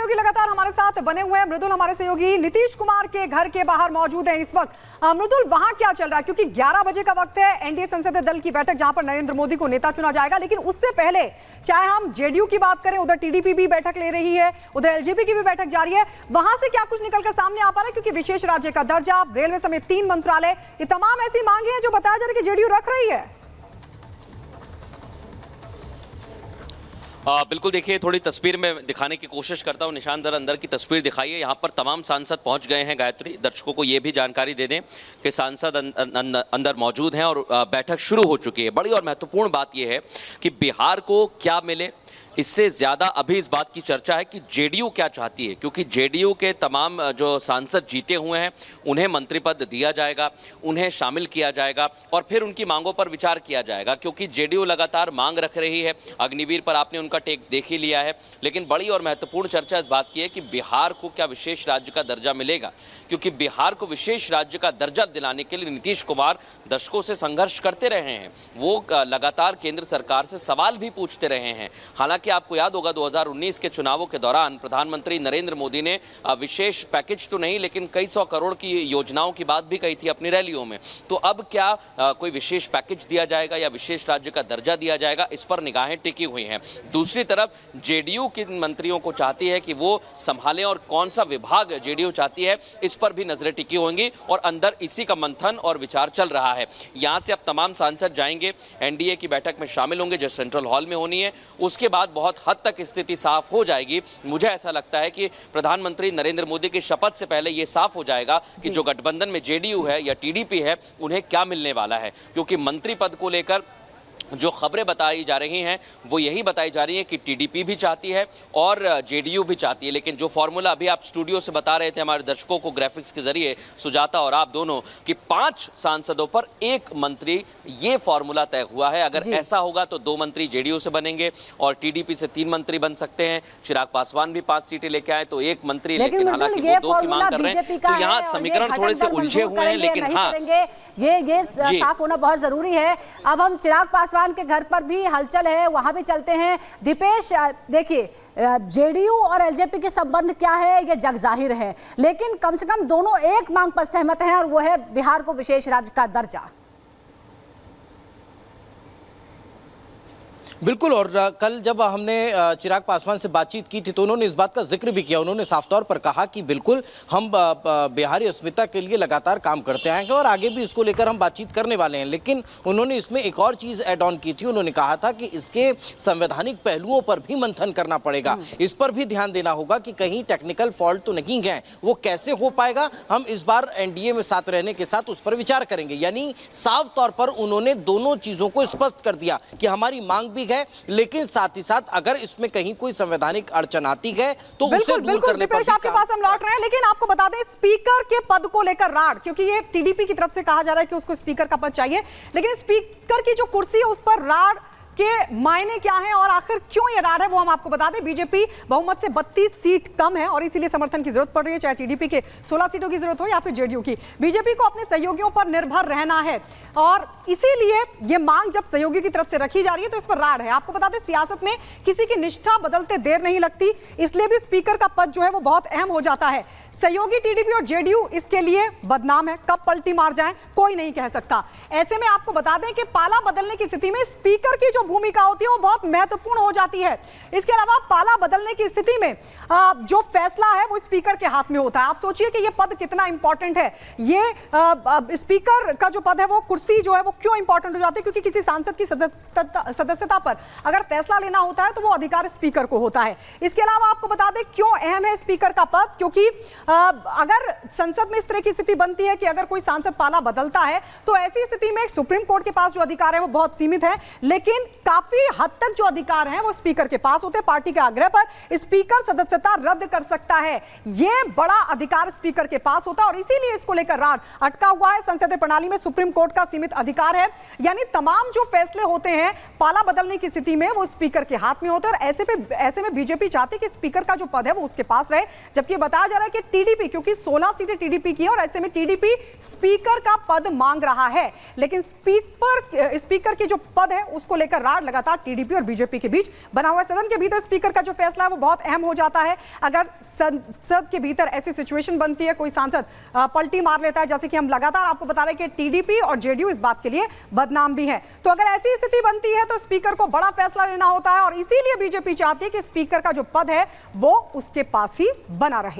सहयोगी लगातार हमारे साथ बने हुए हैं। मृदुल हमारे सहयोगी नीतीश कुमार के घर के बाहर मौजूद है इस वक्त। मृदुल, वहां क्या चल रहा है? क्योंकि 11 बजे का वक्त है एनडीए संसदीय दल की बैठक, जहां पर नरेंद्र मोदी को नेता चुना जाएगा। लेकिन उससे पहले चाहे हम जेडीयू की बात करें, उधर टीडीपी भी बैठक ले रही है, उधर एलजेपी की भी बैठक जारी है। वहां से क्या कुछ निकलकर सामने आ पा रहा है? क्योंकि विशेष राज्य का दर्जा, रेलवे समेत 3 मंत्रालय, ये तमाम ऐसी मांगे हैं जो बताया जा रहा है कि जेडीयू रख रही है। बिल्कुल, देखिए थोड़ी तस्वीर में दिखाने की कोशिश करता हूँ। निशान दर अंदर की तस्वीर दिखाई है। यहाँ पर तमाम सांसद पहुँच गए हैं। गायत्री, दर्शकों को ये भी जानकारी दे दें कि सांसद अंदर मौजूद हैं और बैठक शुरू हो चुकी है। बड़ी और महत्वपूर्ण बात यह है कि बिहार को क्या मिले, इससे ज़्यादा अभी इस बात की चर्चा है कि जेडीयू क्या चाहती है, क्योंकि जेडीयू के तमाम जो सांसद जीते हुए हैं उन्हें मंत्री पद दिया जाएगा, उन्हें शामिल किया जाएगा और फिर उनकी मांगों पर विचार किया जाएगा। क्योंकि जेडीयू लगातार मांग रख रही है। अग्निवीर पर आपने उनका टेक देख ही लिया है। लेकिन बड़ी और महत्वपूर्ण चर्चा इस बात की है कि बिहार को क्या विशेष राज्य का दर्जा मिलेगा, क्योंकि बिहार को विशेष राज्य का दर्जा दिलाने के लिए नीतीश कुमार दशकों से संघर्ष करते रहे हैं। वो लगातार केंद्र सरकार से सवाल भी पूछते रहे हैं। हालांकि आपको याद होगा 2019 के चुनावों के दौरान प्रधानमंत्री नरेंद्र मोदी ने विशेष पैकेज तो नहीं लेकिन कई 100 करोड़ की योजनाओं की बात भी कही थी अपनी रैलियों में। तो अब क्या कोई विशेष पैकेज दिया जाएगा या विशेष राज्य का दर्जा दिया जाएगा, इस पर निगाहें टिकी हुई हैं। दूसरी तरफ जेडीयू के मंत्रियों को चाहती है कि वो संभालें और कौन सा विभाग जेडीयू चाहती है, इस पर भी नजरें टिकी होंगी और अंदर इसी का मंथन और विचार चल रहा है। यहाँ से अब तमाम सांसद जाएंगे, एनडीए की बैठक में शामिल होंगे जो सेंट्रल हॉल में होनी है। उसके बाद बहुत हद तक स्थिति साफ हो जाएगी। मुझे ऐसा लगता है कि प्रधानमंत्री नरेंद्र मोदी की शपथ से पहले यह साफ हो जाएगा कि जो गठबंधन में जेडीयू है या टीडीपी है उन्हें क्या मिलने वाला है। क्योंकि मंत्री पद को लेकर जो खबरें बताई जा रही हैं वो यही बताई जा रही है कि टीडीपी भी चाहती है और जेडीयू भी चाहती है। लेकिन जो फॉर्मूला अभी आप स्टूडियो से बता रहे थे हमारे दर्शकों को ग्राफिक्स के जरिए, सुजाता और आप दोनों, कि 5 सांसदों पर 1 मंत्री, ये फॉर्मूला तय हुआ है। अगर ऐसा होगा तो 2 मंत्री जेडीयू से बनेंगे और टीडीपी से 3 मंत्री बन सकते हैं। चिराग पासवान भी 5 सीटें लेके आए तो 1 मंत्री, लेकिन हालांकि वो 2 की मांग कर रहे हैं। तो यहाँ समीकरण थोड़े से उलझे हुए हैं। लेकिन हाँ, ये साफ होना बहुत जरूरी है। अब हम चिराग पासवान के घर पर भी हलचल है, वहां भी चलते हैं। दीपेश, देखिए जेडीयू और एलजेपी के संबंध क्या है ये जग जाहिर है, लेकिन कम से कम दोनों एक मांग पर सहमत हैं और वो है बिहार को विशेष राज्य का दर्जा। बिल्कुल, और कल जब हमने चिराग पासवान से बातचीत की थी तो उन्होंने इस बात का जिक्र भी किया। उन्होंने साफ तौर पर कहा कि बिल्कुल हम बिहारी अस्मिता के लिए लगातार काम करते आएंगे और आगे भी इसको लेकर हम बातचीत करने वाले हैं। लेकिन उन्होंने इसमें एक और चीज़ ऐड ऑन की थी। उन्होंने कहा था कि इसके संवैधानिक पहलुओं पर भी मंथन करना पड़ेगा, इस पर भी ध्यान देना होगा कि कहीं टेक्निकल फॉल्ट तो नहीं है। वो कैसे हो पाएगा, हम इस बार एनडीए में साथ रहने के साथ उस पर विचार करेंगे। यानी साफ तौर पर उन्होंने दोनों चीज़ों को स्पष्ट कर दिया कि हमारी मांग भी है, लेकिन साथ ही साथ अगर इसमें कहीं कोई संवैधानिक अड़चन आती है तो उसे दूर करने पर भी आपके पास हम लौट रहे हैं। लेकिन आपको बता दें, स्पीकर के पद को लेकर राड, क्योंकि ये टीडीपी की तरफ से कहा जा रहा है कि उसको स्पीकर का पद चाहिए, लेकिन स्पीकर की जो कुर्सी है उस पर राड के मायने क्या हैं और आखिर क्यों ये राड है वो हम आपको बता दें। बीजेपी बहुमत से 32 सीट कम है और इसीलिए समर्थन की जरूरत पड़ रही है, चाहे टीडीपी के 16 सीटों की जरूरत हो या फिर जेडीयू की। बीजेपी को अपने सहयोगियों पर निर्भर रहना है और इसीलिए ये मांग जब सहयोगी की तरफ से रखी जा रही है तो इस पर राड है। आपको बता दें, सियासत में किसी की निष्ठा बदलते देर नहीं लगती, इसलिए भी स्पीकर का पद जो है वो बहुत अहम हो जाता है। सहयोगी टीडीपी और जेडीयू इसके लिए बदनाम है, कब पलटी मार जाए कोई नहीं कह सकता। ऐसे में आपको बता दें कि पाला बदलने की स्थिति में स्पीकर की जो भूमिका होती है वो बहुत महत्वपूर्ण हो जाती है। इसके अलावा पाला बदलने की स्थिति में जो फैसला है वो स्पीकर के हाथ में होता है। आप सोचिए कि ये पद कितना इंपॉर्टेंट है। ये स्पीकर का जो पद है, वो कुर्सी जो है वो क्यों इंपॉर्टेंट हो जाती है, क्योंकि किसी सांसद की सदस्यता पर अगर फैसला लेना होता है तो वो अधिकार स्पीकर को होता है। इसके अलावा आपको बता दें क्यों अहम है स्पीकर का पद, क्योंकि अगर संसद में इस तरह की स्थिति बनती है कि अगर कोई सांसद पाला बदलता है तो ऐसी स्थिति में सुप्रीम कोर्ट के पास जो अधिकार है वो बहुत सीमित है, लेकिन काफी हद तक जो अधिकार हैं वो स्पीकर के पास होते हैं। पार्टी के आग्रह पर स्पीकर सदस्यता रद्द कर सकता है, ये बड़ा अधिकार स्पीकर के पास होता है और इसीलिए इसको लेकर राड अटका हुआ है। संसदीय प्रणाली में सुप्रीम कोर्ट का सीमित अधिकार है, यानी तमाम जो फैसले होते हैं पाला बदलने की स्थिति में वो स्पीकर के हाथ में होते हैं और ऐसे में बीजेपी चाहती है कि स्पीकर का जो पद है वो उसके पास रहे, जबकि बताया जा रहा है कि टीडीपी, क्योंकि 16 सीटें टीडीपी की है और ऐसे में टीडीपी स्पीकर का पद मांग रहा है, लेकिन स्पीकर के जो पद है उसको लेकर राड लगातार टीडीपी और बीजेपी के बीच बना हुआ है। सदन के भीतर स्पीकर का जो फैसला है वो बहुत अहम हो जाता है। अगर संसद के भीतर ऐसी सिचुएशन बनती है, कोई सांसद पलटी मार लेता है, जैसे कि हम लगातार आपको बता रहे हैं कि टीडीपी और जेडीयू इस बात के लिए बदनाम भी है, तो अगर ऐसी स्थिति बनती है तो स्पीकर को बड़ा फैसला लेना होता है और इसीलिए बीजेपी चाहती है कि स्पीकर का जो पद है वो उसके पास ही बना रहे।